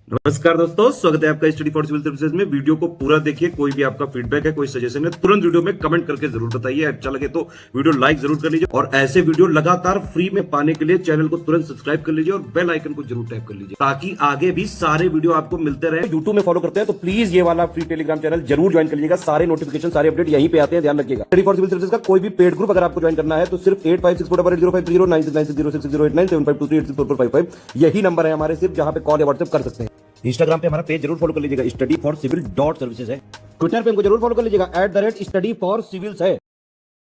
नमस्कार दोस्तों, स्वागत है आपका स्टडी फॉर सिविल सर्विसेज में। वीडियो को पूरा देखिए। कोई भी आपका फीडबैक है, कोई सजेशन है, तुरंत वीडियो में कमेंट करके जरूर बताइए। अच्छा लगे तो वीडियो लाइक जरूर कर लीजिए और ऐसे वीडियो लगातार फ्री में पाने के लिए चैनल को तुरंत सब्सक्राइब कर लीजिए और बेल आइकन को जरूर टैप कर लीजिए ताकि आगे भी सारे वीडियो आपको मिलते रहे। यूट्यूब में फॉलो करते हैं तो प्लीज ये वाला फ्री टेलीग्राम चैनल जरूर ज्वाइन कर लीजिएगा। सारे नोटिफिकेशन, सारे अपडेट यहीं पे आते हैं, ध्यान रखिएगा। स्टडी फॉर सिविल सर्विसेज का कोई भी पेड ग्रुप अगर आपको ज्वाइन करना है तो सिर्फ 85648805309695238606089452386455 यही नंबर है हमारे, सिर्फ जहां पे कॉल या व्हाट्सएप कर सकते हैं। इंस्टाग्राम पे हमारा पेज जरूर फॉलो कर लीजिएगा, स्टडी फॉर सिविल .सर्विसेज है। ट्विटर पे हमको जरूर फॉलो कर लीजिएगा, @study for civils है।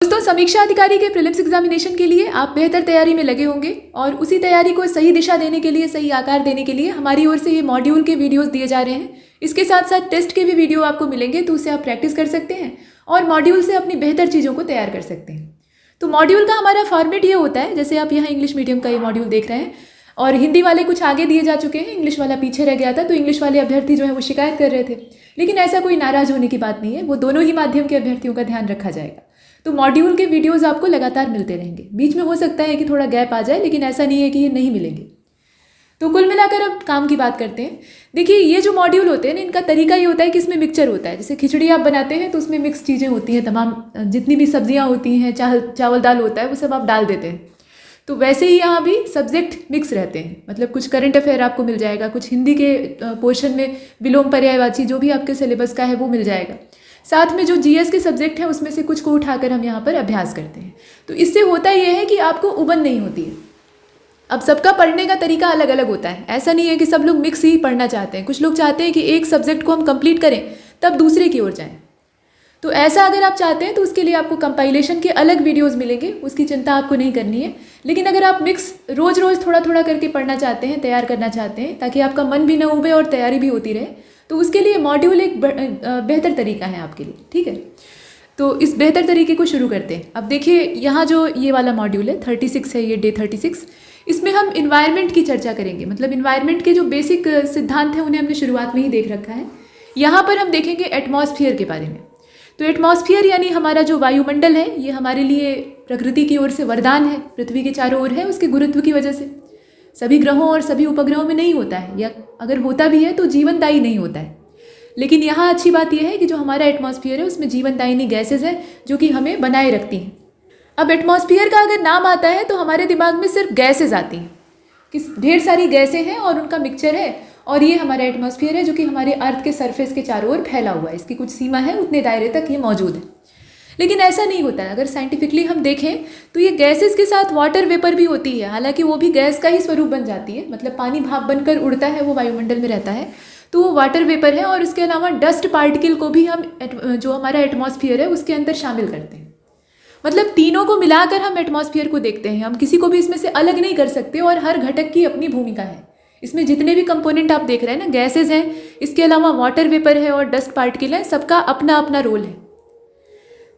दोस्तों, समीक्षा अधिकारी के प्रीलिम्स एग्जामिनेशन के लिए आप बेहतर तैयारी में लगे होंगे और उसी तैयारी को सही दिशा देने के लिए, सही आकार देने के लिए हमारी ओर से ये मॉड्यूल के वीडियोस दिए जा रहे हैं। इसके साथ साथ टेस्ट के भी वीडियो आपको मिलेंगे, तो उससे आप प्रैक्टिस कर सकते हैं और मॉड्यूल से अपनी बेहतर चीज़ों को तैयार कर सकते हैं। तो मॉड्यूल का हमारा फॉर्मेट ये होता है, जैसे आप यहाँ इंग्लिश मीडियम का ये मॉड्यूल देख रहे हैं और हिंदी वाले कुछ आगे दिए जा चुके हैं, इंग्लिश वाला पीछे रह गया था, तो इंग्लिश वाले अभ्यर्थी जो है वो शिकायत कर रहे थे। लेकिन ऐसा कोई नाराज होने की बात नहीं है, वो दोनों ही माध्यम के अभ्यर्थियों का ध्यान रखा जाएगा। तो मॉड्यूल के वीडियोस आपको लगातार मिलते रहेंगे। बीच में हो सकता है कि थोड़ा गैप आ जाए, लेकिन ऐसा नहीं है कि ये नहीं मिलेंगे। तो कुल मिलाकर अब काम की बात करते हैं। देखिए, ये जो मॉड्यूल होते हैं ना, इनका तरीका ये होता है कि इसमें मिक्सचर होता है। जैसे खिचड़ी आप बनाते हैं तो उसमें मिक्स चीज़ें होती हैं, तमाम जितनी भी सब्जियाँ होती हैं, चावल दाल होता है, वो सब आप डाल देते हैं। तो वैसे ही यहाँ भी सब्जेक्ट मिक्स रहते हैं, मतलब कुछ करंट अफेयर आपको मिल जाएगा, कुछ हिंदी के पोर्शन में विलोम पर्यायवाची जो भी आपके सिलेबस का है वो मिल जाएगा। साथ में जो जीएस के सब्जेक्ट हैं उसमें से कुछ को उठाकर हम यहाँ पर अभ्यास करते हैं। तो इससे होता यह है कि आपको उबन नहीं होती है। अब सबका पढ़ने का तरीका अलग अलग होता है, ऐसा नहीं है कि सब लोग मिक्स ही पढ़ना चाहते हैं। कुछ लोग चाहते हैं कि एक सब्जेक्ट को हम कंप्लीट करें तब दूसरे की ओर जाएं। तो ऐसा अगर आप चाहते हैं तो उसके लिए आपको कंपाइलेशन के अलग वीडियोस मिलेंगे, उसकी चिंता आपको नहीं करनी है। लेकिन अगर आप मिक्स रोज़ रोज़ थोड़ा थोड़ा करके पढ़ना चाहते हैं, तैयार करना चाहते हैं, ताकि आपका मन भी न उबे और तैयारी भी होती रहे, तो उसके लिए मॉड्यूल एक बेहतर तरीका है आपके लिए। ठीक है, तो इस बेहतर तरीके को शुरू करते हैं। अब देखिए, यहाँ जो ये वाला मॉड्यूल है 36 है, ये डे 36, इसमें हम इन्वायरमेंट की चर्चा करेंगे। मतलब इन्वायरमेंट के जो बेसिक सिद्धांत हैं उन्हें हमने शुरुआत में ही देख रखा है। यहाँ पर हम देखेंगे एटमॉस्फेयर के बारे में। तो एटमॉस्फेयर यानी हमारा जो वायुमंडल है, ये हमारे लिए प्रकृति की ओर से वरदान है। पृथ्वी के चारों ओर है, उसके गुरुत्व की वजह से। सभी ग्रहों और सभी उपग्रहों में नहीं होता है, या अगर होता भी है तो जीवनदायी नहीं होता है। लेकिन यहाँ अच्छी बात यह है कि जो हमारा एटमॉस्फेयर है उसमें जीवनदायिनी गैसेज है जो कि हमें बनाए रखती हैं। अब एटमॉस्फेयर का अगर नाम आता है तो हमारे दिमाग में सिर्फ गैसेज आती हैं, कि ढेर सारी गैसें हैं और उनका मिक्सचर है, और ये हमारा एटमॉस्फेयर है जो कि हमारे अर्थ के सरफेस के चारों ओर फैला हुआ है। इसकी कुछ सीमा है, उतने दायरे तक ये मौजूद है। लेकिन ऐसा नहीं होता है। अगर साइंटिफिकली हम देखें तो ये गैसेस के साथ वाटर वेपर भी होती है, हालांकि वो भी गैस का ही स्वरूप बन जाती है। मतलब पानी भाप बनकर उड़ता है, वो वायुमंडल में रहता है, तो वो वाटर वेपर है। और इसके अलावा डस्ट पार्टिकल को भी हम जो हमारा एटमॉस्फेयर है उसके अंदर शामिल करते हैं। मतलब तीनों को मिलाकर हम एटमॉस्फेयर को देखते हैं। हम किसी को भी इसमें से अलग नहीं कर सकते और हर घटक की अपनी भूमिका है। इसमें जितने भी कंपोनेंट आप देख रहे हैं ना, गैसेज हैं, इसके अलावा वाटर वेपर है और डस्ट पार्टिकल है, सबका अपना अपना रोल है।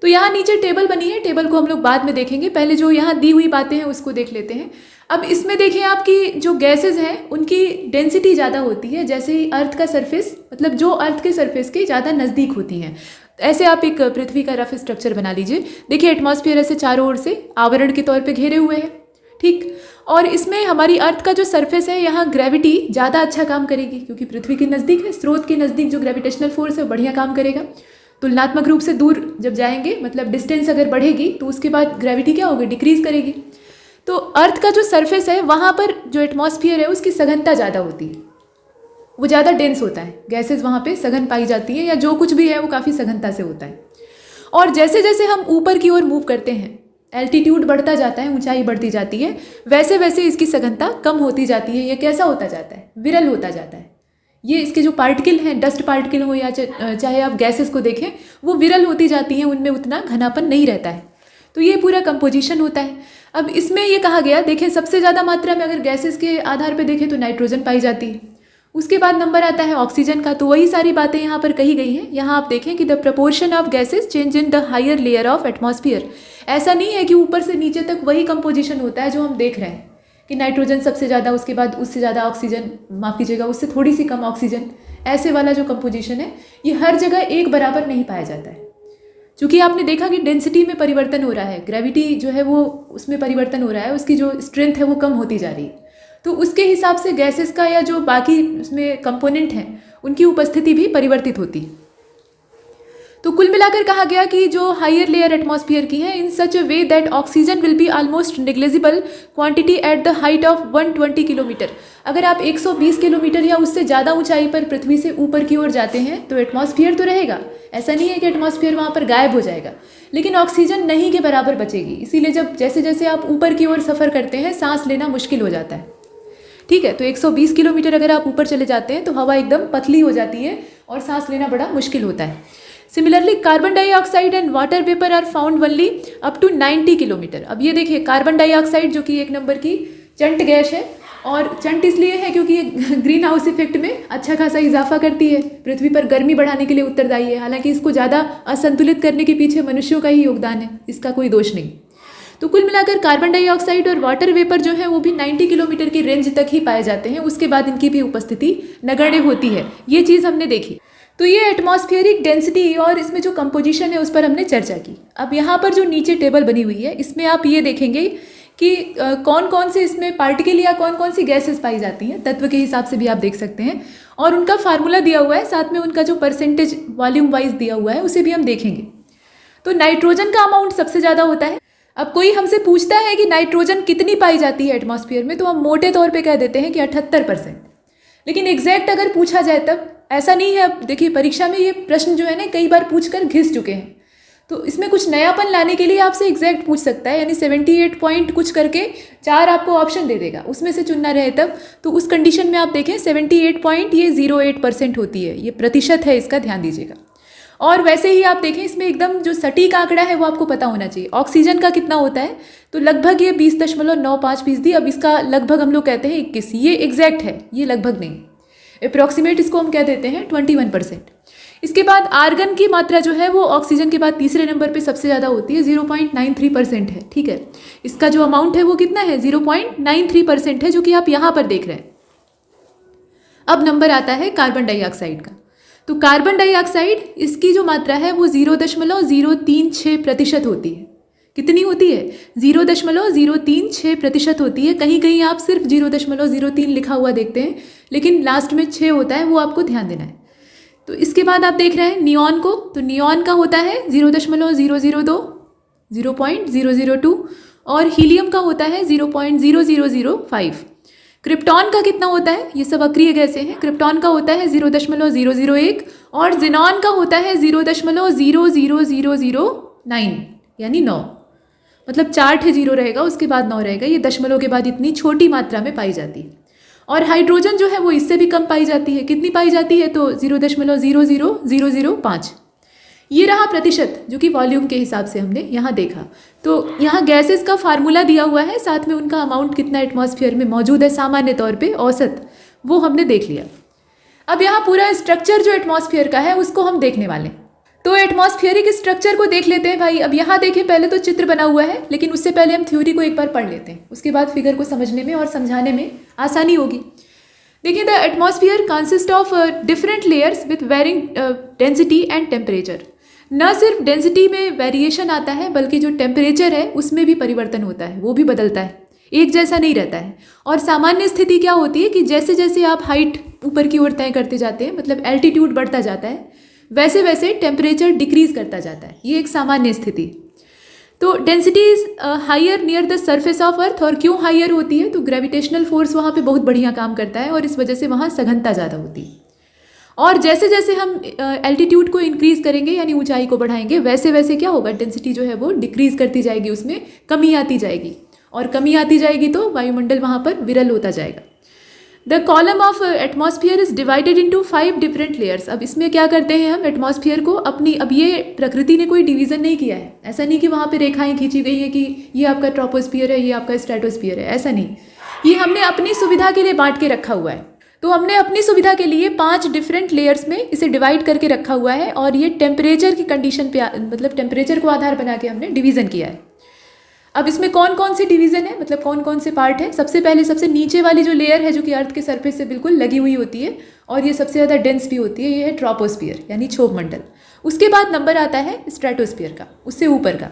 तो यहाँ नीचे टेबल बनी है, टेबल को हम लोग बाद में देखेंगे, पहले जो यहाँ दी हुई बातें हैं उसको देख लेते हैं। अब इसमें देखिए, आपकी जो गैसेज हैं उनकी डेंसिटी ज़्यादा होती है जैसे ही अर्थ का सरफेस, मतलब जो अर्थ के सरफेस के ज़्यादा नज़दीक होती हैं। ऐसे आप एक पृथ्वी का रफ स्ट्रक्चर बना लीजिए। देखिए, एटमॉस्फेयर ऐसे चारों ओर से आवरण के तौर पे घेरे हुए हैं, ठीक। और इसमें हमारी अर्थ का जो सरफेस है, यहाँ ग्रेविटी ज़्यादा अच्छा काम करेगी क्योंकि पृथ्वी के नज़दीक है, स्रोत के नज़दीक जो ग्रेविटेशनल फोर्स है बढ़िया काम करेगा। तुलनात्मक रूप से दूर जब जाएंगे, मतलब डिस्टेंस अगर बढ़ेगी तो उसके बाद ग्रेविटी क्या होगी, डिक्रीज करेगी। तो अर्थ का जो सरफेस है वहाँ पर जो एटमॉस्फेयर है उसकी सघनता ज़्यादा होती है, वो ज़्यादा डेंस होता है। गैसेज वहाँ पे सघन पाई जाती है, या जो कुछ भी है वो काफ़ी सघनता से होता है। और जैसे जैसे हम ऊपर की ओर मूव करते हैं, एल्टीट्यूड बढ़ता जाता है, ऊंचाई बढ़ती जाती है, वैसे वैसे इसकी सघनता कम होती जाती है। ये कैसा होता जाता है, विरल होता जाता है। ये इसके जो पार्टिकल हैं, डस्ट पार्टिकल हो या चाहे आप गैसेस को देखें, वो विरल होती जाती हैं, उनमें उतना घनापन नहीं रहता है। तो ये पूरा कंपोजिशन होता है। अब इसमें ये कहा गया, देखें सबसे ज़्यादा मात्रा में अगर गैसेस के आधार पर देखें तो नाइट्रोजन पाई जाती है, उसके बाद नंबर आता है ऑक्सीजन का। तो वही सारी बातें यहाँ पर कही गई हैं। यहाँ आप देखें कि the proportion of gases change in the higher layer of atmosphere. ऐसा नहीं है कि ऊपर से नीचे तक वही कंपोजिशन होता है जो हम देख रहे हैं, कि नाइट्रोजन सबसे ज़्यादा, उसके बाद उससे ज़्यादा ऑक्सीजन, माफ़ कीजिएगा उससे थोड़ी सी कम ऑक्सीजन, ऐसे वाला जो कंपोजिशन है ये हर जगह एक बराबर नहीं पाया जाता है। चूँकि आपने देखा कि डेंसिटी में परिवर्तन हो रहा है, ग्रेविटी जो है वो उसमें परिवर्तन हो रहा है, उसकी जो स्ट्रेंथ है वो कम होती जा रही है। तो उसके हिसाब से गैसेस का या जो बाकी उसमें कंपोनेंट हैं उनकी उपस्थिति भी परिवर्तित होती है। तो कुल मिलाकर कहा गया कि जो हायर लेयर एटमॉस्फेयर की है in such a way that oxygen will be almost negligible quantity at the height of 120 kilometre. अगर आप 120 किलोमीटर या उससे ज़्यादा ऊंचाई पर पृथ्वी से ऊपर की ओर जाते हैं तो एटमॉस्फेयर तो रहेगा, ऐसा नहीं है कि एटमॉस्फेयर वहाँ पर गायब हो जाएगा, लेकिन ऑक्सीजन नहीं के बराबर बचेगी। इसीलिए जब जैसे जैसे आप ऊपर की ओर सफ़र करते हैं सांस लेना मुश्किल हो जाता है। ठीक है, तो 120 किलोमीटर अगर आप ऊपर चले जाते हैं तो हवा एकदम पतली हो जाती है और सांस लेना बड़ा मुश्किल होता है। Similarly carbon dioxide and water vapour are found only up to 90 kilometre. अब ये देखिए कार्बन डाइऑक्साइड जो कि एक नंबर की चंट गैस है, और चंट इसलिए है क्योंकि ये ग्रीन हाउस इफेक्ट में अच्छा खासा इजाफा करती है, पृथ्वी पर गर्मी बढ़ाने के लिए उत्तरदायी है। हालांकि इसको ज़्यादा असंतुलित करने के पीछे मनुष्यों का ही योगदान है, इसका कोई दोष नहीं। तो कुल मिलाकर कार्बन डाइऑक्साइड और वाटर वेपर जो है वो भी 90 किलोमीटर की रेंज तक ही पाए जाते हैं, उसके बाद इनकी भी उपस्थिति नगण्य होती है। ये चीज़ हमने देखी। तो ये एटमॉस्फेरिक डेंसिटी और इसमें जो कंपोजिशन है उस पर हमने चर्चा की। अब यहाँ पर जो नीचे टेबल बनी हुई है इसमें आप ये देखेंगे कि कौन कौन से इसमें पार्टिकल या कौन कौन सी गैसेस पाई जाती हैं, तत्व के हिसाब से भी आप देख सकते हैं, और उनका फार्मूला दिया हुआ है, साथ में उनका जो परसेंटेज वॉल्यूम वाइज दिया हुआ है उसे भी हम देखेंगे। तो नाइट्रोजन का अमाउंट सबसे ज़्यादा होता है। अब कोई हमसे पूछता है कि नाइट्रोजन कितनी पाई जाती है एटमॉस्फेयर में, तो हम मोटे तौर पे कह देते हैं कि 78%। लेकिन एग्जैक्ट अगर पूछा जाए तब ऐसा नहीं है। अब देखिए परीक्षा में ये प्रश्न जो है ना कई बार पूछकर घिस चुके हैं, तो इसमें कुछ नयापन लाने के लिए आपसे एग्जैक्ट पूछ सकता है, यानी 78 पॉइंट कुछ करके 4 आपको ऑप्शन दे देगा, उसमें से चुनना रहे तब। तो उस कंडीशन में आप देखें 78.08% होती है, ये प्रतिशत है, इसका ध्यान दीजिएगा। और वैसे ही आप देखें इसमें एकदम जो सटीक आंकड़ा है वो आपको पता होना चाहिए। ऑक्सीजन का कितना होता है, तो लगभग ये 20.95%। अब इसका लगभग हम लोग कहते हैं 21, ये एग्जैक्ट है, ये लगभग नहीं, अप्रॉक्सीमेट इसको हम कह देते हैं 21%। इसके बाद आर्गन की मात्रा जो है वो ऑक्सीजन के बाद तीसरे नंबर पे सबसे ज़्यादा होती है, 0.93% है। ठीक है, इसका जो अमाउंट है वो कितना है, 0.93% है, जो कि आप यहाँ पर देख रहे हैं। अब नंबर आता है कार्बन डाइऑक्साइड का। तो कार्बन डाइऑक्साइड इसकी जो मात्रा है वो 0.036% होती है। कितनी होती है, 0.036% होती है। कहीं कहीं आप सिर्फ 0.03 लिखा हुआ देखते हैं, लेकिन लास्ट में 6 होता है, वो आपको ध्यान देना है। तो इसके बाद आप देख रहे हैं नियॉन को, तो नियॉन का होता है 0.002, 0.002, और हीलियम का होता है 0.0005। क्रिप्टॉन का कितना होता है, ये सब अक्रिय गैसें हैं, क्रिप्टॉन का होता है 0.001, और जिनॉन का होता है 0.00009, यानी 9। मतलब 4 ठे 0 रहेगा, उसके बाद 9 रहेगा। ये दशमलव के बाद इतनी छोटी मात्रा में पाई जाती है। और हाइड्रोजन जो है वो इससे भी कम पाई जाती है। कितनी पाई जाती है, तो 0.00005। ये रहा प्रतिशत, जो कि वॉल्यूम के हिसाब से हमने यहाँ देखा। तो यहाँ गैसेस का फार्मूला दिया हुआ है, साथ में उनका अमाउंट कितना एटमॉस्फेयर में मौजूद है सामान्य तौर पे, औसत, वो हमने देख लिया। अब यहाँ पूरा स्ट्रक्चर जो एटमॉस्फेयर का है उसको हम देखने वाले हैं। तो एटमॉस्फेरिक स्ट्रक्चर को देख लेते हैं भाई। अब यहाँ देखें, पहले तो चित्र बना हुआ है, लेकिन उससे पहले हम थ्योरी को एक बार पढ़ लेते हैं, उसके बाद फिगर को समझने में और समझाने में आसानी होगी। देखिए, the atmosphere consist of different layers with varying density and temperature. न सिर्फ डेंसिटी में वेरिएशन आता है, बल्कि जो टेम्परेचर है उसमें भी परिवर्तन होता है, वो भी बदलता है, एक जैसा नहीं रहता है। और सामान्य स्थिति क्या होती है कि जैसे जैसे आप हाइट ऊपर की ओर तय करते जाते हैं, मतलब एल्टीट्यूड बढ़ता जाता है, वैसे वैसे टेम्परेचर डिक्रीज करता जाता है। ये एक सामान्य स्थिति। तो density is higher near the surface of earth. और क्यों हायर होती है, तो ग्रेविटेशनल फोर्स वहाँ पे बहुत बढ़िया काम करता है, और इस वजह से वहाँ सघनता ज़्यादा होती है। और जैसे जैसे हम एल्टीट्यूड को इंक्रीज करेंगे, यानी ऊंचाई को बढ़ाएंगे, वैसे वैसे क्या होगा, डेंसिटी जो है वो डिक्रीज करती जाएगी, उसमें कमी आती जाएगी। और कमी आती जाएगी तो वायुमंडल वहाँ पर विरल होता जाएगा। The column of atmosphere is divided into 5 different layers. अब इसमें क्या करते हैं हम, एटमॉस्फेयर को अपनी, अब ये प्रकृति ने कोई डिवीज़न नहीं किया है, ऐसा नहीं कि वहाँ पे रेखाएं खींची गई हैं कि ये आपका ट्रोपोस्फियर है, ये आपका स्ट्रेटोस्फियर है, ऐसा नहीं। ये हमने अपनी सुविधा के लिए बांट के रखा हुआ है। तो हमने अपनी सुविधा के लिए 5 डिफरेंट लेयर्स में इसे डिवाइड करके रखा हुआ है, और ये टेम्परेचर की कंडीशन पे, मतलब टेम्परेचर को आधार बना के हमने डिवीज़न किया है। अब इसमें कौन कौन से डिवीज़न है, मतलब कौन कौन से पार्ट है। सबसे पहले सबसे नीचे वाली जो लेयर है, जो कि अर्थ के सरफेस से बिल्कुल लगी हुई होती है, और ये सबसे ज़्यादा डेंस भी होती है, ये है ट्रोपोस्फियर, यानी क्षोभ मंडल। उसके बाद नंबर आता है स्ट्रेटोस्फियर का, उससे ऊपर का।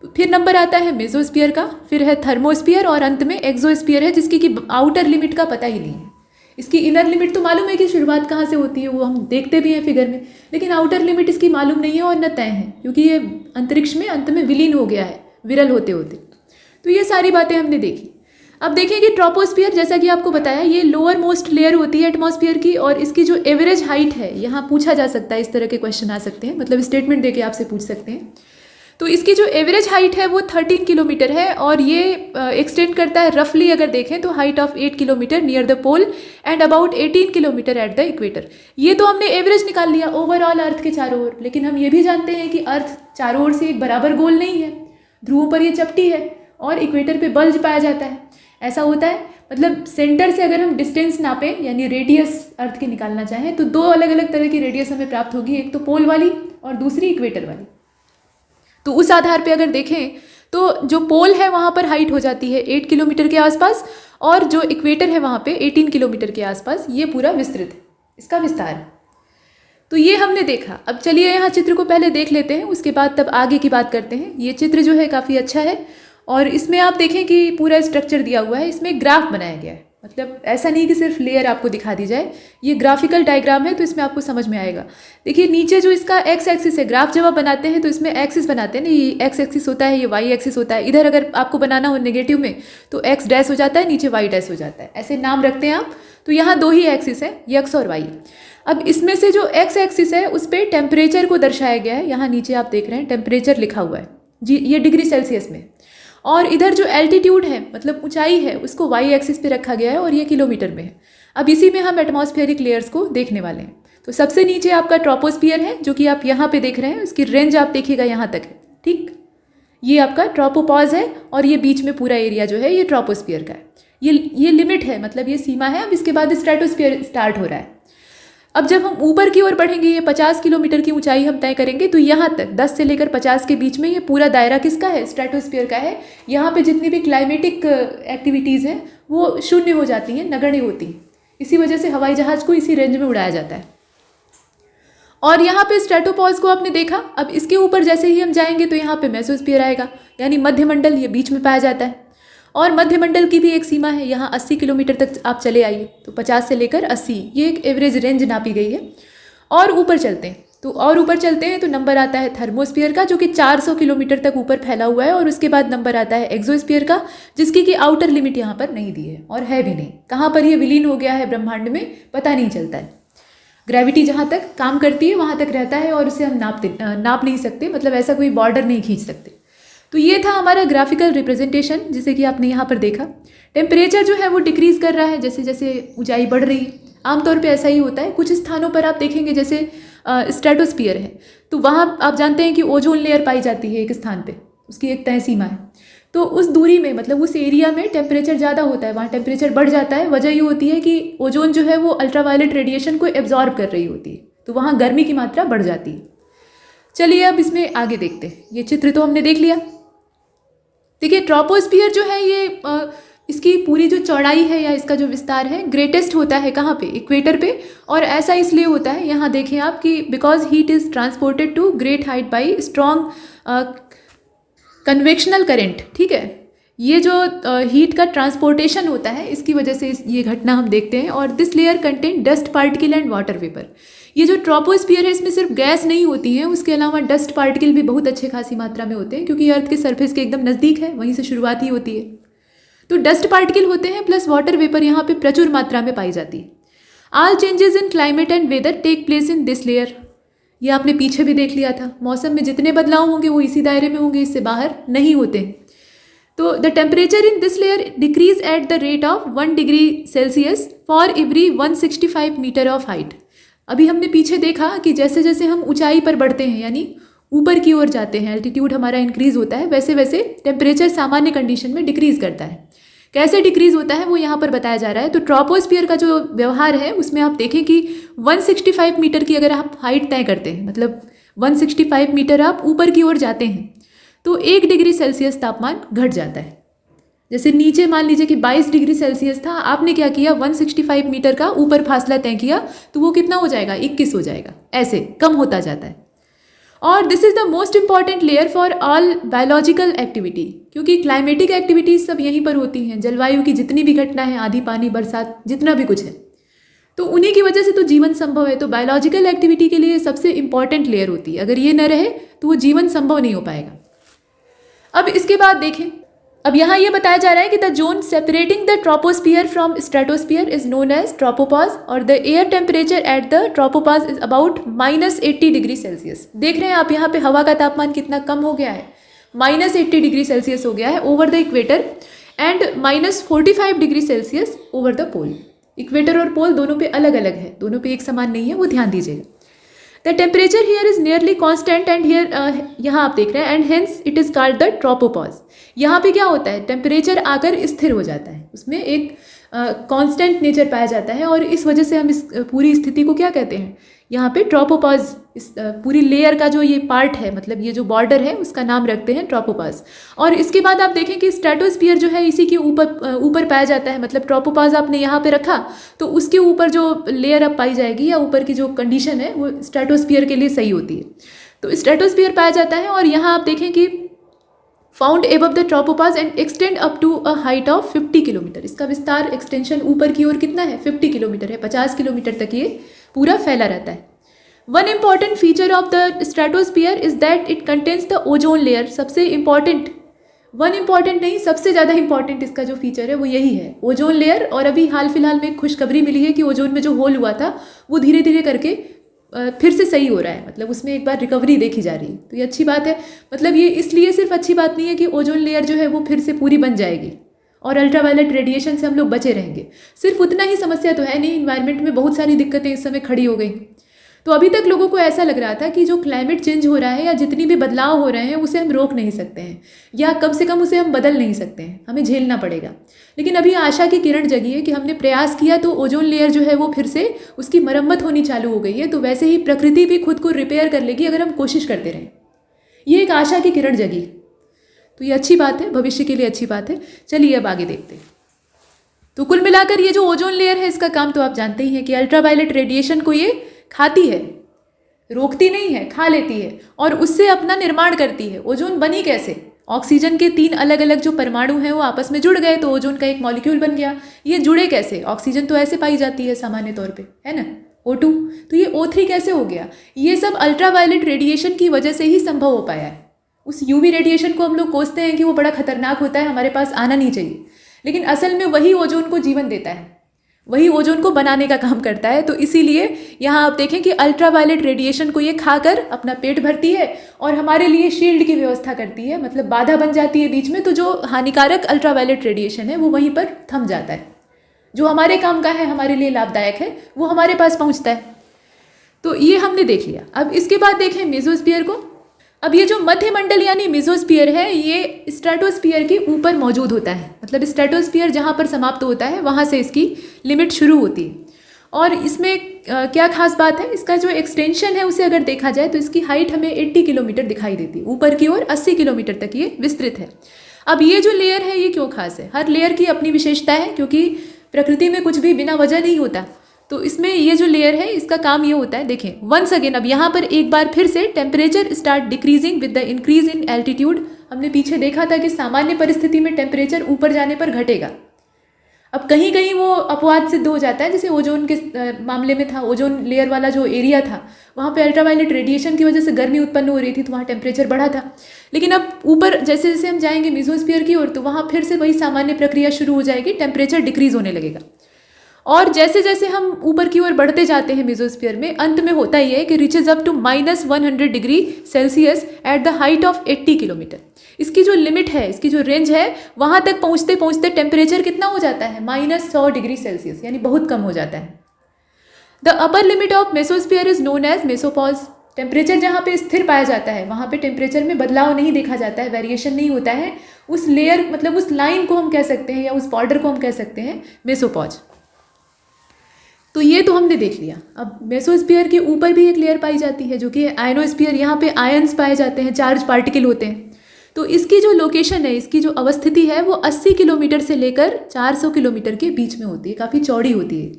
फिर नंबर आता है मेसोस्फीयर का, फिर है थर्मोस्फीयर और अंत में एक्सोस्फीयर है, जिसकी कि आउटर लिमिट का पता ही नहीं है। इसकी इनर लिमिट तो मालूम है कि शुरुआत कहाँ से होती है, वो हम देखते भी हैं फिगर में, लेकिन आउटर लिमिट इसकी मालूम नहीं है और न तय है, क्योंकि ये अंतरिक्ष में अंत में विलीन हो गया है विरल होते होते। तो ये सारी बातें हमने देखी। अब देखें कि ट्रोपोस्फियर, जैसा कि आपको बताया, ये लोअर मोस्ट लेयर होती है एटमॉस्फेयर की, और इसकी जो एवरेज हाइट है, यहाँ पूछा जा सकता है, इस तरह के क्वेश्चन आ सकते हैं, मतलब स्टेटमेंट देके आपसे पूछ सकते हैं। तो इसकी जो एवरेज हाइट है वो 13 किलोमीटर है, और ये एक्सटेंड करता है रफली अगर देखें तो height of 8 kilometre near the pole and about 18 kilometre at the equator. ये तो हमने एवरेज निकाल लिया ओवरऑल अर्थ के चारों ओर, लेकिन हम ये भी जानते हैं कि अर्थ चारों ओर से एक बराबर गोल नहीं है, ध्रुवों पर ये चपटी है और इक्वेटर पे बल्ज पाया जाता है। ऐसा होता है, मतलब सेंटर से अगर हम डिस्टेंस नापें, यानी रेडियस अर्थ की निकालना चाहें, तो दो अलग अलग तरह की रेडियस हमें प्राप्त होगी, एक तो पोल वाली और दूसरी इक्वेटर वाली। तो उस आधार पे अगर देखें तो जो पोल है वहाँ पर हाइट हो जाती है 8 किलोमीटर के आसपास, और जो इक्वेटर है वहाँ पे 18 किलोमीटर के आसपास। ये पूरा विस्तृत है, इसका विस्तार है। तो ये हमने देखा। अब चलिए यहाँ चित्र को पहले देख लेते हैं, उसके बाद तब आगे की बात करते हैं। ये चित्र जो है काफ़ी अच्छा है, और इसमें आप देखें कि पूरा स्ट्रक्चर दिया हुआ है, इसमें ग्राफ बनाया गया है, मतलब ऐसा नहीं कि सिर्फ लेयर आपको दिखा दी जाए, ये ग्राफिकल डायग्राम है, तो इसमें आपको समझ में आएगा। देखिए नीचे जो इसका एक्स एक्सिस है, ग्राफ जब आप बनाते हैं तो इसमें एक्सिस बनाते हैं ना, ये एक्स एक्सिस होता है, ये वाई एक्सिस होता है। इधर अगर आपको बनाना हो नेगेटिव में तो एक्स डैश हो जाता है, नीचे वाई डैश हो जाता है, ऐसे नाम रखते हैं आप। तो यहाँ दो ही एक्सिस है, एक्स और वाई। अब इसमें से जो एक्स एक्सिस है उस पर टेम्परेचर को दर्शाया गया है, यहाँ नीचे आप देख रहे हैं टेम्परेचर लिखा हुआ है जी, ये डिग्री सेल्सियस में। और इधर जो एल्टीट्यूड है, मतलब ऊंचाई है, उसको वाई एक्सिस पे रखा गया है, और ये किलोमीटर में है। अब इसी में हम एटमॉस्फेरिक लेयर्स को देखने वाले हैं। तो सबसे नीचे आपका ट्रोपोस्फियर है, जो कि आप यहाँ पे देख रहे हैं, उसकी रेंज आप देखिएगा यहाँ तक है, ठीक। ये आपका ट्रोपोपॉज है, और ये बीच में पूरा एरिया जो है ये ट्रोपोस्फियर का है। ये लिमिट है, मतलब ये सीमा है। अब इसके बाद स्ट्रेटोस्फियर स्टार्ट हो रहा है। अब जब हम ऊपर की ओर बढ़ेंगे, ये 50 किलोमीटर की ऊंचाई हम तय करेंगे, तो यहाँ तक 10 से लेकर 50 के बीच में ये पूरा दायरा किसका है? स्ट्रेटोस्फीयर का है। यहाँ पे जितनी भी क्लाइमेटिक एक्टिविटीज़ हैं वो शून्य हो जाती हैं, नगण्य होती हैं। इसी वजह से हवाई जहाज़ को इसी रेंज में उड़ाया जाता है। और यहाँ पे स्ट्रेटोपॉज को आपने देखा। अब इसके ऊपर जैसे ही हम जाएंगे तो यहाँ पे मेसोस्फीयर आएगा, यानी मध्यमंडल, ये बीच में पाया जाता है। और मध्यमंडल की भी एक सीमा है, यहाँ 80 किलोमीटर तक आप चले आइए, तो 50 से लेकर 80 ये एक एवरेज रेंज नापी गई है। और ऊपर चलते हैं तो नंबर आता है थर्मोस्फीयर का, जो कि 400 किलोमीटर तक ऊपर फैला हुआ है। और उसके बाद नंबर आता है एक्सोस्फीयर का, जिसकी कि आउटर लिमिट यहाँ पर नहीं दी है और है भी नहीं। कहाँ पर ये विलीन हो गया है ब्रह्मांड में पता नहीं चलता है। ग्रेविटी जहाँ तक काम करती है वहाँ तक रहता है, और उसे हम नाप नहीं सकते, मतलब ऐसा कोई बॉर्डर नहीं खींच सकते। तो ये था हमारा ग्राफिकल रिप्रेजेंटेशन, जिसे कि आपने यहाँ पर देखा। टेम्परेचर जो है वो डिक्रीज़ कर रहा है जैसे जैसे ऊंचाई बढ़ रही है। आमतौर पे ऐसा ही होता है। कुछ स्थानों पर आप देखेंगे, जैसे स्ट्रेटोस्फीयर है, तो वहाँ आप जानते हैं कि ओजोन लेयर पाई जाती है एक स्थान पे, उसकी एक तय सीमा है। तो उस दूरी में, मतलब उस एरिया में टेम्परेचर ज़्यादा होता है, वहाँ टेम्परेचर बढ़ जाता है। वजह ये होती है कि ओजोन जो है वो अल्ट्रावायलेट रेडिएशन को एब्जॉर्ब कर रही होती है, तो वहाँ गर्मी की मात्रा बढ़ जाती है। चलिए अब इसमें आगे देखते हैं। ये चित्र तो हमने देख लिया। देखिए ट्रोपोस्फियर जो है ये इसकी पूरी जो चौड़ाई है या इसका जो विस्तार है ग्रेटेस्ट होता है कहाँ पे? इक्वेटर पे। और ऐसा इसलिए होता है, यहाँ देखें आप, कि because heat is transported to great height by strong convectional current. ठीक है, ये जो हीट का ट्रांसपोर्टेशन होता है इसकी वजह से ये घटना हम देखते हैं। और this layer contain dust particle and water vapour. ये जो ट्रोपोस्फियर है इसमें सिर्फ गैस नहीं होती है, उसके अलावा डस्ट पार्टिकल भी बहुत अच्छे खासी मात्रा में होते हैं, क्योंकि अर्थ के सरफेस के एकदम नज़दीक है, वहीं से शुरुआत ही होती है। तो डस्ट पार्टिकल होते हैं प्लस वाटर वेपर यहाँ पे प्रचुर मात्रा में पाई जाती है। All changes in climate and weather take place in this layer. ये आपने पीछे भी देख लिया था, मौसम में जितने बदलाव होंगे वो इसी दायरे में होंगे, इससे बाहर नहीं होते। तो the temperature in this layer decrease at the rate of 1 degree Celsius for every 165 metre of height. अभी हमने पीछे देखा कि जैसे जैसे हम ऊंचाई पर बढ़ते हैं, यानी ऊपर की ओर जाते हैं, एल्टीट्यूड हमारा इंक्रीज होता है, वैसे वैसे टेम्परेचर सामान्य कंडीशन में डिक्रीज करता है। कैसे डिक्रीज होता है वो यहाँ पर बताया जा रहा है। तो ट्रोपोस्फियर का जो व्यवहार है उसमें आप देखें कि 165 मीटर की अगर आप हाइट तय करते हैं, मतलब 165 मीटर आप ऊपर की ओर जाते हैं, तो 1 डिग्री सेल्सियस तापमान घट जाता है। जैसे नीचे मान लीजिए कि 22 डिग्री सेल्सियस था, आपने क्या किया, 165 मीटर का ऊपर फासला तय किया, तो वो कितना हो जाएगा, 21 हो जाएगा। ऐसे कम होता जाता है। और this is the most important layer for all biological activity, क्योंकि क्लाइमेटिक एक्टिविटीज़ सब यहीं पर होती हैं। जलवायु की जितनी भी घटना है, आंधी पानी बरसात जितना भी कुछ है, तो उन्हीं की वजह से तो जीवन संभव है। तो बायोलॉजिकल एक्टिविटी के लिए सबसे इम्पॉर्टेंट लेयर होती है। अगर ये न रहे तो वो जीवन संभव नहीं हो पाएगा। अब इसके बाद देखें, अब यहाँ ये बताया जा रहा है कि the zone separating the troposphere from stratosphere is known as tropopause और the air temperature at the tropopause is about -80 degree Celsius. देख रहे हैं आप यहाँ पे हवा का तापमान कितना कम हो गया है, -80 डिग्री सेल्सियस हो गया है over the equator and -45 degree Celsius over the pole. Equator और पोल दोनों पे अलग अलग है, दोनों पे एक समान नहीं है, वो ध्यान दीजिएगा। The temperature here is nearly constant and here यहाँ आप देख रहे हैं and hence it is called the tropopause. यहाँ पे क्या होता है, टेम्परेचर आकर स्थिर हो जाता है, उसमें एक कांस्टेंट नेचर पाया जाता है और इस वजह से हम इस पूरी स्थिति को क्या कहते हैं, यहाँ पे ट्रोपोपॉज, इस पूरी लेयर का जो ये पार्ट है, मतलब ये जो बॉर्डर है, उसका नाम रखते हैं ट्रोपोपॉज। और इसके बाद आप देखें कि स्ट्रेटोस्फियर जो है इसी के ऊपर पाया जाता है, मतलब ट्रोपोपॉज आपने यहाँ पे रखा तो उसके ऊपर जो लेयर अब पाई जाएगी या ऊपर की जो कंडीशन है वो स्ट्रेटोस्फियर के लिए सही होती है। तो स्ट्रेटोस्फियर पाया जाता है और यहाँ आप देखें कि found above the tropopause and extend up to a height of 50 kilometre. इसका विस्तार, एक्सटेंशन ऊपर की ओर कितना है, 50 किलोमीटर है, 50 किलोमीटर तक ये पूरा फैला रहता है। One important feature of the stratosphere is that it contains the ozone layer. सबसे इम्पॉर्टेंट, वन इम्पॉर्टेंट नहीं, सबसे ज़्यादा इंपॉर्टेंट इसका जो फीचर है वो यही है, ओजोन लेयर। और अभी हाल फिलहाल में खुशखबरी मिली है कि ओजोन में जो होल हुआ था वो धीरे धीरे करके फिर से सही हो रहा है, मतलब उसमें एक बार रिकवरी देखी जा रही है। तो ये अच्छी बात है, मतलब ये इसलिए सिर्फ अच्छी बात नहीं है कि ओजोन लेयर जो है वो फिर से पूरी बन जाएगी और अल्ट्रावायलेट रेडिएशन से हम लोग बचे रहेंगे, सिर्फ उतना ही समस्या तो है नहीं, इन्वायरमेंट में बहुत सारी दिक्कतें इस समय खड़ी हो गई। तो अभी तक लोगों को ऐसा लग रहा था कि जो क्लाइमेट चेंज हो रहा है या जितनी भी बदलाव हो रहे हैं उसे हम रोक नहीं सकते हैं या कम से कम उसे हम बदल नहीं सकते हैं, हमें झेलना पड़ेगा। लेकिन अभी आशा की किरण जगी है कि हमने प्रयास किया तो ओजोन लेयर जो है वो फिर से उसकी मरम्मत होनी चालू हो गई है। तो वैसे ही प्रकृति भी खुद को रिपेयर कर लेगी अगर हम कोशिश करते रहें। ये एक आशा की किरण जगी, तो ये अच्छी बात है, भविष्य के लिए अच्छी बात है। चलिए अब आगे देखते हैं। तो कुल मिलाकर ये जो ओजोन लेयर है इसका काम तो आप जानते ही हैं कि अल्ट्रावायलेट रेडिएशन को ये खाती है, रोकती नहीं है, खा लेती है और उससे अपना निर्माण करती है। ओजोन बनी कैसे, ऑक्सीजन के 3 अलग अलग जो परमाणु हैं वो आपस में जुड़ गए तो ओजोन का एक मॉलिक्यूल बन गया। ये जुड़े कैसे, ऑक्सीजन तो ऐसे पाई जाती है सामान्य तौर पे, है ना, O2, तो ये O3 कैसे हो गया, ये सब अल्ट्रावायलेट रेडिएशन की वजह से ही संभव हो पाया है। उस यूवी रेडिएशन को हम लोग कोसते हैं कि वो बड़ा खतरनाक होता है, हमारे पास आना नहीं चाहिए, लेकिन असल में वही ओजोन को जीवन देता है, वही ओजोन को बनाने का काम करता है। तो इसीलिए यहाँ आप देखें कि अल्ट्रावायलेट रेडिएशन को ये खाकर अपना पेट भरती है और हमारे लिए शील्ड की व्यवस्था करती है, मतलब बाधा बन जाती है बीच में। तो जो हानिकारक अल्ट्रावायलेट रेडिएशन है वो वहीं पर थम जाता है, जो हमारे काम का है, हमारे लिए लाभदायक है, वो हमारे पास पहुँचता है। तो ये हमने देख लिया। अब इसके बाद देखें मेसोस्फीयर को। अब ये जो मध्यमंडल यानी मेसोस्फीयर है ये स्ट्रेटोस्फीयर के ऊपर मौजूद होता है, मतलब स्ट्रेटोस्फीयर जहाँ पर समाप्त होता है वहाँ से इसकी लिमिट शुरू होती है। और इसमें क्या खास बात है, इसका जो एक्सटेंशन है उसे अगर देखा जाए तो इसकी हाइट हमें 80 किलोमीटर दिखाई देती है, ऊपर की ओर 80 किलोमीटर तक ये विस्तृत है। अब ये जो लेयर है ये क्यों खास है, हर लेयर की अपनी विशेषता है, क्योंकि प्रकृति में कुछ भी बिना वजह नहीं होता। तो इसमें ये जो लेयर है इसका काम ये होता है, देखें वंस अगेन, अब यहाँ पर एक बार फिर से temperature start decreasing with the increase in altitude. हमने पीछे देखा था कि सामान्य परिस्थिति में टेम्परेचर ऊपर जाने पर घटेगा, अब कहीं कहीं वो अपवाद सिद्ध हो जाता है, जैसे ओजोन के मामले में था, ओजोन लेयर वाला जो एरिया था वहाँ पे अल्ट्रावायलेट रेडिएशन की वजह से गर्मी उत्पन्न हो रही थी तो वहाँ टेम्परेचर बढ़ा था। लेकिन अब ऊपर जैसे जैसे हम जाएंगे मेसोस्फीयर की ओर तो वहाँ फिर से वही सामान्य प्रक्रिया शुरू हो जाएगी, टेम्परेचर डिक्रीज होने लगेगा। और जैसे जैसे हम ऊपर की ओर बढ़ते जाते हैं मेसोस्फीयर में, अंत में होता ही है कि reaches up to -100 degree Celsius at the height of 80 kilometre. इसकी जो लिमिट है, इसकी जो रेंज है, वहाँ तक पहुँचते पहुँचते टेम्परेचर कितना हो जाता है, -100 डिग्री सेल्सियस, यानी बहुत कम हो जाता है। The upper limit of mesosphere is known as mesopause. Temperature जहाँ पे स्थिर पाया जाता है वहाँ पे टेम्परेचर में बदलाव नहीं देखा जाता है, वेरिएशन नहीं होता है, उस लेयर मतलब उस लाइन को हम कह सकते हैं या उस बॉर्डर को हम कह सकते हैं मेसोपॉज। तो ये तो हमने देख लिया। अब मेसोस्फीयर के ऊपर भी एक लेयर पाई जाती है जो कि आयनोस्फीयर, यहाँ पे आयन्स पाए जाते हैं, चार्ज पार्टिकल होते हैं। तो इसकी जो लोकेशन है, इसकी जो अवस्थिति है वो 80 किलोमीटर से लेकर 400 किलोमीटर के बीच में होती है, काफ़ी चौड़ी होती है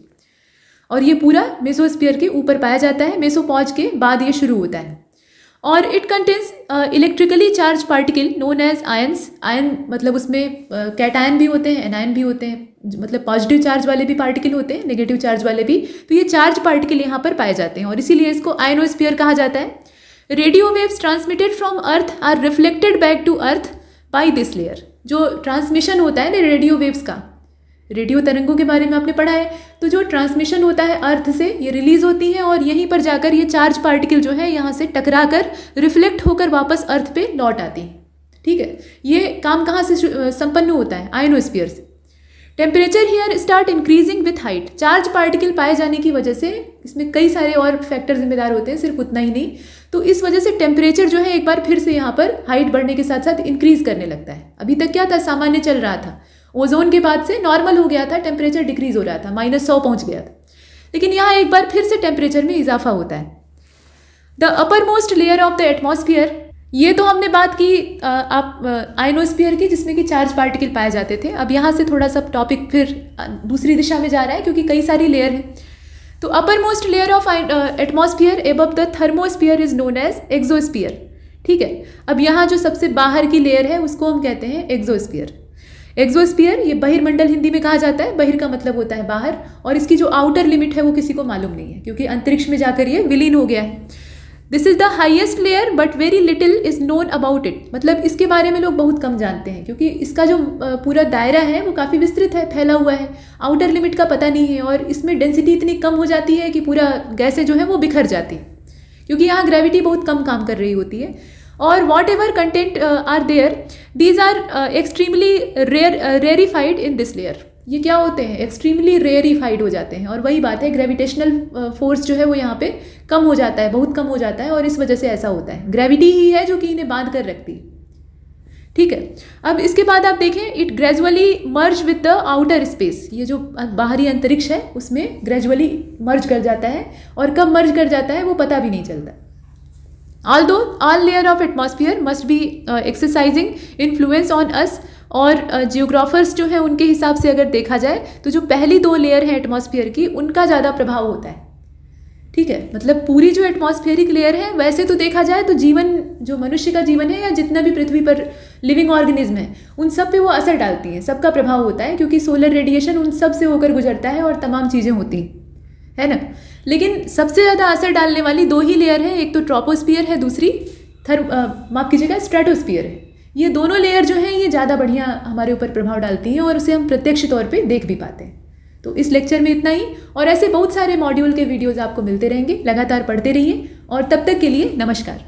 और ये पूरा मेसोस्फीयर के ऊपर पाया जाता है। मेसोपॉज के बाद ये शुरू होता है और it contains electrically charge particle known as ions. Ion मतलब उसमें कैटायन भी होते हैं, एनायन भी होते हैं, मतलब पॉजिटिव चार्ज वाले भी पार्टिकल होते हैं, नेगेटिव चार्ज वाले भी। तो ये चार्ज पार्टिकल यहाँ पर पाए जाते हैं और इसीलिए इसको आयनोस्फीयर कहा जाता है। Radio waves transmitted from earth are reflected back to earth by this layer. जो ट्रांसमिशन होता है ना रेडियो वेव्स का, रेडियो तरंगों के बारे में आपने पढ़ा है, तो जो ट्रांसमिशन होता है अर्थ से ये रिलीज होती है और यहीं पर जाकर ये चार्ज पार्टिकल जो है यहाँ से टकरा कर रिफ्लेक्ट होकर वापस अर्थ पे लौट आती है। ठीक है, ये काम कहाँ से संपन्न होता है? आयनोस्फीयर से। Temperature here start increasing with height. Charge particle पाए जाने की वजह से इसमें कई सारे और फैक्टर जिम्मेदार होते हैं, सिर्फ उतना ही नहीं। तो इस वजह से टेम्परेचर जो है एक बार फिर से यहाँ पर हाइट बढ़ने के साथ साथ इंक्रीज करने लगता है। अभी तक क्या था? सामान्य चल रहा था, ओजोन के बाद से नॉर्मल हो गया था, टेम्परेचर डिक्रीज हो रहा था, -100 पहुंच गया था। लेकिन यहाँ एक बार फिर से टेम्परेचर में इजाफा होता है। The upper most layer of the atmosphere, ये तो हमने बात की आप आयनोस्फीयर की, जिसमें कि चार्ज पार्टिकल पाए जाते थे। अब यहाँ से थोड़ा सा टॉपिक फिर दूसरी दिशा में जा रहा है क्योंकि कई सारी लेयर हैं। तो uppermost layer of atmosphere above the thermosphere is known as exosphere. ठीक है, अब यहाँ जो सबसे बाहर की लेयर है उसको हम कहते हैं एक्सोस्फीयर। एक्सोस्फीयर ये बहिर्मंडल हिंदी में कहा जाता है। बहिर का मतलब होता है बाहर, और इसकी जो आउटर लिमिट है वो किसी को मालूम नहीं है क्योंकि अंतरिक्ष में जाकर ये विलीन हो गया है। This is the highest layer but very little is known about it. मतलब इसके बारे में लोग बहुत कम जानते हैं क्योंकि इसका जो पूरा दायरा है वो काफ़ी विस्तृत है, फैला हुआ है। आउटर लिमिट का पता नहीं है और इसमें डेंसिटी इतनी कम हो जाती है कि पूरा गैसें जो है वो बिखर जाती है क्योंकि यहाँ ग्रेविटी बहुत कम काम कर रही होती है। और whatever content are there these are extremely rarefied in this layer. ये क्या होते हैं? एक्सट्रीमली रेयरिफाइड हो जाते हैं। और वही बात है, ग्रेविटेशनल फोर्स जो है वो यहाँ पे कम हो जाता है, बहुत कम हो जाता है और इस वजह से ऐसा होता है। ग्रेविटी ही है जो कि इन्हें बांध कर रखती है। ठीक है, अब इसके बाद आप देखें, it gradually merge with the outer space. ये जो बाहरी अंतरिक्ष है उसमें ग्रेजुअली मर्ज कर जाता है और कब मर्ज कर जाता है वो पता भी नहीं चलता। Although all layer of atmosphere must be exercising influence on us, और जियोग्राफर्स जो हैं उनके हिसाब से अगर देखा जाए तो जो पहली 2 लेयर हैं एटमॉस्फेयर की उनका ज़्यादा प्रभाव होता है। ठीक है, मतलब पूरी जो एटमॉस्फेरिक लेयर है वैसे तो देखा जाए तो जीवन, जो मनुष्य का जीवन है या जितना भी पृथ्वी पर लिविंग ऑर्गेनिज्म है उन सब पे वो असर डालती हैं, सबका प्रभाव होता है क्योंकि सोलर रेडिएशन उन सब से होकर गुजरता है और तमाम चीज़ें होती हैं, है ना। लेकिन सबसे ज़्यादा असर डालने वाली 2 ही लेयर है, एक तो ट्रोपोस्फियर है, दूसरी माफ कीजिएगा स्ट्रेटोस्फियर है। ये दोनों लेयर जो हैं ये ज़्यादा बढ़िया हमारे ऊपर प्रभाव डालती हैं और उसे हम प्रत्यक्ष तौर पे देख भी पाते हैं। तो इस लेक्चर में इतना ही, और ऐसे बहुत सारे मॉड्यूल के वीडियोज़ आपको मिलते रहेंगे। लगातार पढ़ते रहिए और तब तक के लिए नमस्कार।